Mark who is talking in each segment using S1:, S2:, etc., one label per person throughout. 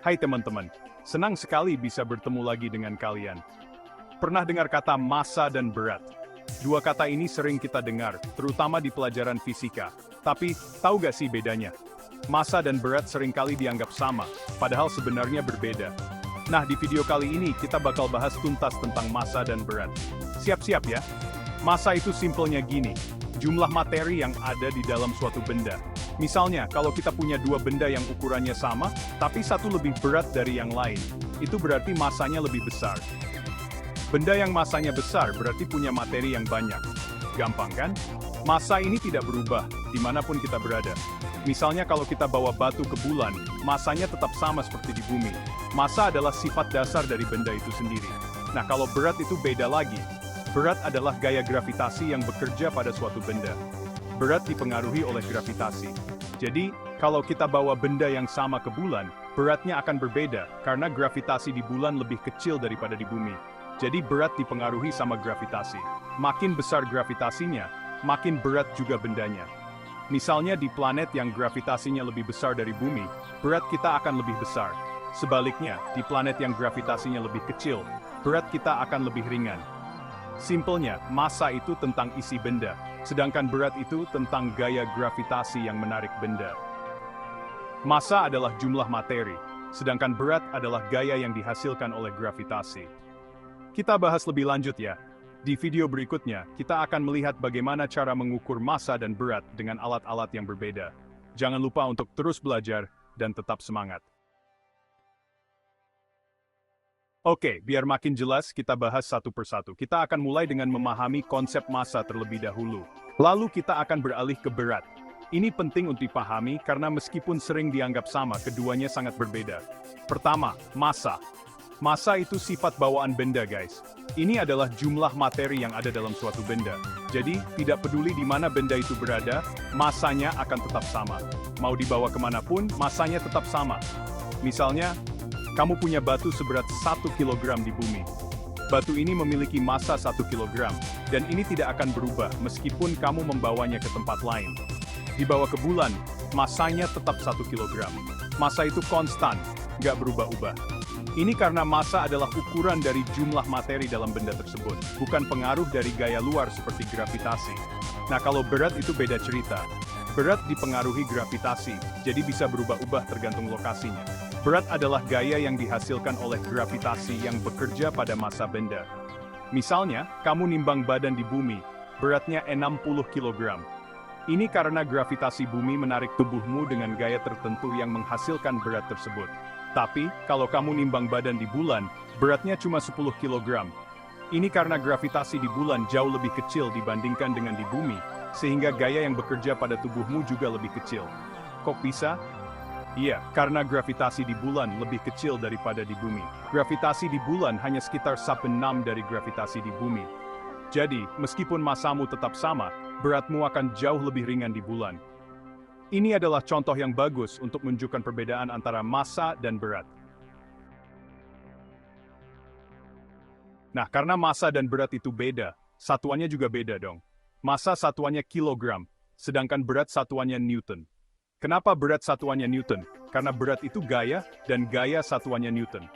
S1: Hai teman-teman, senang sekali bisa bertemu lagi dengan kalian. Pernah dengar kata massa dan berat? Dua kata ini sering kita dengar, terutama di pelajaran fisika. Tapi, tahu gak sih bedanya? Massa dan berat seringkali dianggap sama, padahal sebenarnya berbeda. Nah, di video kali ini kita bakal bahas tuntas tentang massa dan berat. Siap-siap ya? Massa itu simpelnya gini, jumlah materi yang ada di dalam suatu benda. Misalnya, kalau kita punya dua benda yang ukurannya sama, tapi satu lebih berat dari yang lain, itu berarti massanya lebih besar. Benda yang massanya besar berarti punya materi yang banyak. Gampang kan? Massa ini tidak berubah, dimanapun kita berada. Misalnya kalau kita bawa batu ke bulan, massanya tetap sama seperti di bumi. Massa adalah sifat dasar dari benda itu sendiri. Nah, kalau berat itu beda lagi. Berat adalah gaya gravitasi yang bekerja pada suatu benda. Berat dipengaruhi oleh gravitasi. Jadi, kalau kita bawa benda yang sama ke bulan, beratnya akan berbeda, karena gravitasi di bulan lebih kecil daripada di bumi. Jadi berat dipengaruhi sama gravitasi. Makin besar gravitasinya, makin berat juga bendanya. Misalnya di planet yang gravitasinya lebih besar dari bumi, berat kita akan lebih besar. Sebaliknya, di planet yang gravitasinya lebih kecil, berat kita akan lebih ringan. Simpelnya, massa itu tentang isi benda, sedangkan berat itu tentang gaya gravitasi yang menarik benda. Massa adalah jumlah materi, sedangkan berat adalah gaya yang dihasilkan oleh gravitasi. Kita bahas lebih lanjut ya. Di video berikutnya, kita akan melihat bagaimana cara mengukur massa dan berat dengan alat-alat yang berbeda. Jangan lupa untuk terus belajar dan tetap semangat. Oke, biar makin jelas, kita bahas satu persatu. Kita akan mulai dengan memahami konsep massa terlebih dahulu. Lalu kita akan beralih ke berat. Ini penting untuk dipahami karena meskipun sering dianggap sama, keduanya sangat berbeda. Pertama, massa. Massa itu sifat bawaan benda, guys. Ini adalah jumlah materi yang ada dalam suatu benda. Jadi, tidak peduli di mana benda itu berada, massanya akan tetap sama. Mau dibawa kemanapun, massanya tetap sama. Misalnya, kamu punya batu seberat 1 kg di bumi. Batu ini memiliki massa 1 kg, dan ini tidak akan berubah meskipun kamu membawanya ke tempat lain. Dibawa ke bulan, massanya tetap 1 kg. Massa itu konstan, nggak berubah-ubah. Ini karena massa adalah ukuran dari jumlah materi dalam benda tersebut, bukan pengaruh dari gaya luar seperti gravitasi. Nah, kalau berat itu beda cerita. Berat dipengaruhi gravitasi, jadi bisa berubah-ubah tergantung lokasinya. Berat adalah gaya yang dihasilkan oleh gravitasi yang bekerja pada massa benda. Misalnya, kamu nimbang badan di bumi, beratnya 60 kg. Ini karena gravitasi bumi menarik tubuhmu dengan gaya tertentu yang menghasilkan berat tersebut. Tapi, kalau kamu nimbang badan di bulan, beratnya cuma 10 kg. Ini karena gravitasi di bulan jauh lebih kecil dibandingkan dengan di bumi, sehingga gaya yang bekerja pada tubuhmu juga lebih kecil. Kok bisa? Iya, karena gravitasi di bulan lebih kecil daripada di bumi. Gravitasi di bulan hanya sekitar 1/6 dari gravitasi di bumi. Jadi, meskipun massamu tetap sama, beratmu akan jauh lebih ringan di bulan. Ini adalah contoh yang bagus untuk menunjukkan perbedaan antara massa dan berat. Nah, karena massa dan berat itu beda, satuannya juga beda dong. Massa satuannya kilogram, sedangkan berat satuannya newton. Kenapa berat satuannya newton? Karena berat itu gaya, dan gaya satuannya newton.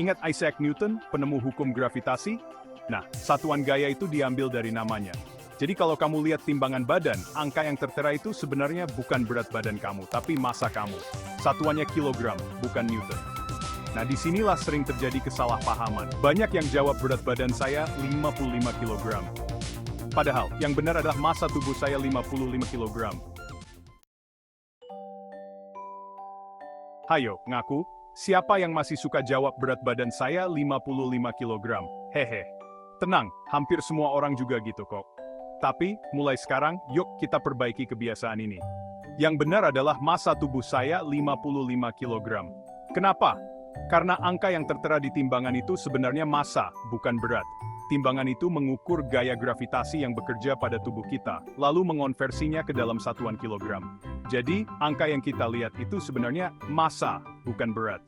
S1: Ingat Isaac Newton, penemu hukum gravitasi? Nah, satuan gaya itu diambil dari namanya. Jadi kalau kamu lihat timbangan badan, angka yang tertera itu sebenarnya bukan berat badan kamu, tapi massa kamu. Satuannya kilogram, bukan newton. Nah, disinilah sering terjadi kesalahpahaman. Banyak yang jawab berat badan saya 55 kg. Padahal, yang benar adalah massa tubuh saya 55 kg. Hayo, ngaku, siapa yang masih suka jawab berat badan saya 55 kg? Hehe. Tenang, hampir semua orang juga gitu kok. Tapi, mulai sekarang, yuk kita perbaiki kebiasaan ini. Yang benar adalah massa tubuh saya 55 kg. Kenapa? Karena angka yang tertera di timbangan itu sebenarnya massa, bukan berat. Timbangan itu mengukur gaya gravitasi yang bekerja pada tubuh kita, lalu mengonversinya ke dalam satuan kilogram. Jadi, angka yang kita lihat itu sebenarnya massa, bukan berat.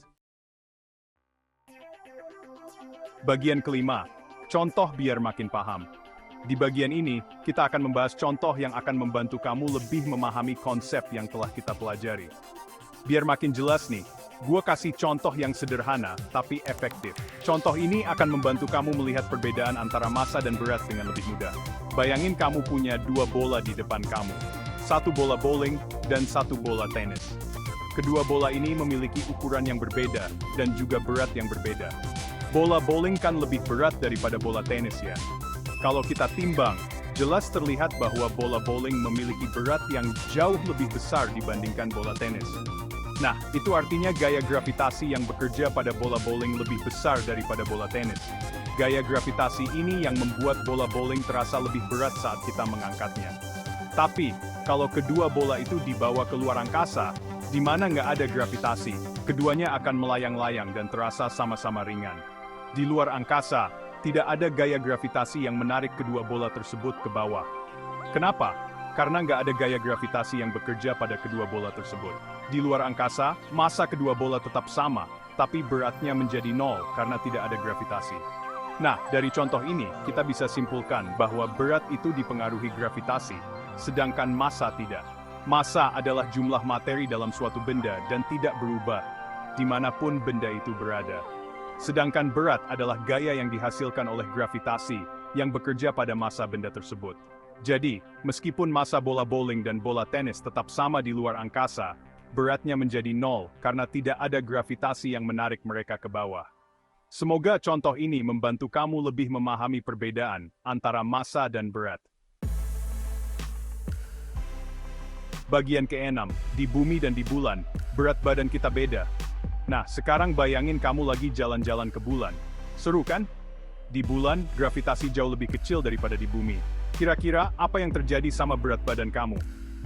S1: Bagian kelima, contoh biar makin paham. Di bagian ini, kita akan membahas contoh yang akan membantu kamu lebih memahami konsep yang telah kita pelajari. Biar makin jelas nih, gua kasih contoh yang sederhana tapi efektif. Contoh ini akan membantu kamu melihat perbedaan antara massa dan berat dengan lebih mudah. Bayangin kamu punya dua bola di depan kamu. Satu bola bowling dan satu bola tenis. Kedua bola ini memiliki ukuran yang berbeda dan juga berat yang berbeda. Bola bowling kan lebih berat daripada bola tenis ya. Kalau kita timbang, jelas terlihat bahwa bola bowling memiliki berat yang jauh lebih besar dibandingkan bola tenis. Nah, itu artinya gaya gravitasi yang bekerja pada bola bowling lebih besar daripada bola tenis. Gaya gravitasi ini yang membuat bola bowling terasa lebih berat saat kita mengangkatnya. Tapi, kalau kedua bola itu dibawa ke luar angkasa, di mana nggak ada gravitasi, keduanya akan melayang-layang dan terasa sama-sama ringan. Di luar angkasa, tidak ada gaya gravitasi yang menarik kedua bola tersebut ke bawah. Kenapa? Karena nggak ada gaya gravitasi yang bekerja pada kedua bola tersebut. Di luar angkasa, massa kedua bola tetap sama, tapi beratnya menjadi nol karena tidak ada gravitasi. Nah, dari contoh ini, kita bisa simpulkan bahwa berat itu dipengaruhi gravitasi, sedangkan massa tidak. Massa adalah jumlah materi dalam suatu benda dan tidak berubah, dimanapun benda itu berada. Sedangkan berat adalah gaya yang dihasilkan oleh gravitasi yang bekerja pada massa benda tersebut. Jadi, meskipun massa bola bowling dan bola tenis tetap sama di luar angkasa, beratnya menjadi nol karena tidak ada gravitasi yang menarik mereka ke bawah. Semoga contoh ini membantu kamu lebih memahami perbedaan antara massa dan berat. Bagian ke-6, di bumi dan di bulan, berat badan kita beda. Nah, sekarang bayangin kamu lagi jalan-jalan ke bulan. Seru kan? Di bulan, gravitasi jauh lebih kecil daripada di bumi. Kira-kira apa yang terjadi sama berat badan kamu?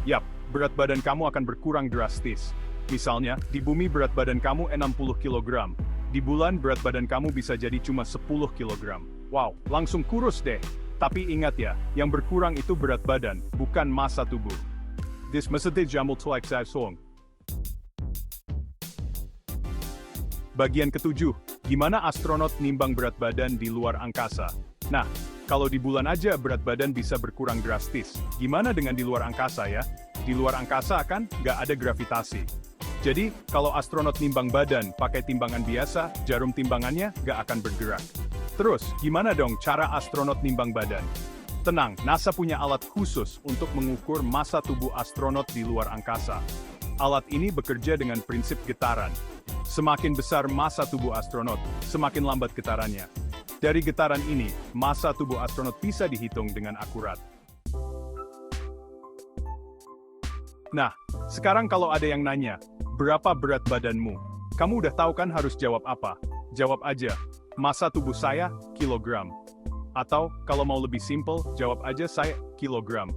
S1: Yap, berat badan kamu akan berkurang drastis. Misalnya, di bumi berat badan kamu 60 kg. Di bulan berat badan kamu bisa jadi cuma 10 kg. Wow, langsung kurus deh. Tapi ingat ya, yang berkurang itu berat badan, bukan massa tubuh. This message jamul tuaik saya song. Bagian ke-7, gimana astronot nimbang berat badan di luar angkasa? Nah, kalau di bulan aja berat badan bisa berkurang drastis. Gimana dengan di luar angkasa ya? Di luar angkasa kan nggak ada gravitasi. Jadi, kalau astronot nimbang badan pakai timbangan biasa, jarum timbangannya nggak akan bergerak. Terus, gimana dong cara astronot nimbang badan? Tenang, NASA punya alat khusus untuk mengukur massa tubuh astronot di luar angkasa. Alat ini bekerja dengan prinsip getaran. Semakin besar massa tubuh astronot, semakin lambat getarannya. Dari getaran ini, massa tubuh astronot bisa dihitung dengan akurat. Nah, sekarang kalau ada yang nanya, berapa berat badanmu? Kamu udah tahu kan harus jawab apa? Jawab aja, massa tubuh saya, kilogram. Atau, kalau mau lebih simple, jawab aja saya, kilogram.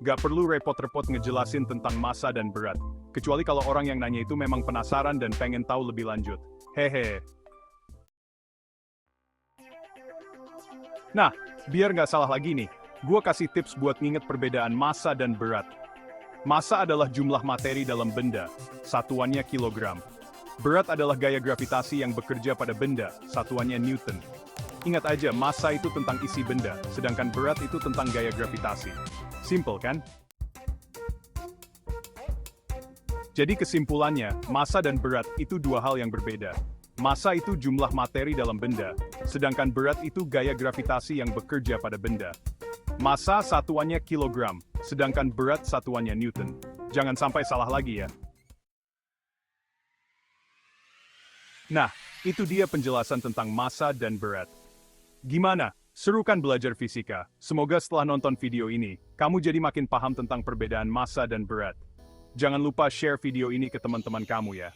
S1: Gak perlu repot-repot ngejelasin tentang massa dan berat. Kecuali kalau orang yang nanya itu memang penasaran dan pengen tahu lebih lanjut. Hehe. Nah, biar nggak salah lagi nih, gue kasih tips buat nginget perbedaan massa dan berat. Massa adalah jumlah materi dalam benda, satuannya kilogram. Berat adalah gaya gravitasi yang bekerja pada benda, satuannya Newton. Ingat aja, massa itu tentang isi benda, sedangkan berat itu tentang gaya gravitasi. Simple kan? Jadi kesimpulannya, massa dan berat itu dua hal yang berbeda. Massa itu jumlah materi dalam benda, sedangkan berat itu gaya gravitasi yang bekerja pada benda. Massa satuannya kilogram, sedangkan berat satuannya Newton. Jangan sampai salah lagi ya. Nah, itu dia penjelasan tentang massa dan berat. Gimana? Seru kan belajar fisika? Semoga setelah nonton video ini, kamu jadi makin paham tentang perbedaan massa dan berat. Jangan lupa share video ini ke teman-teman kamu ya.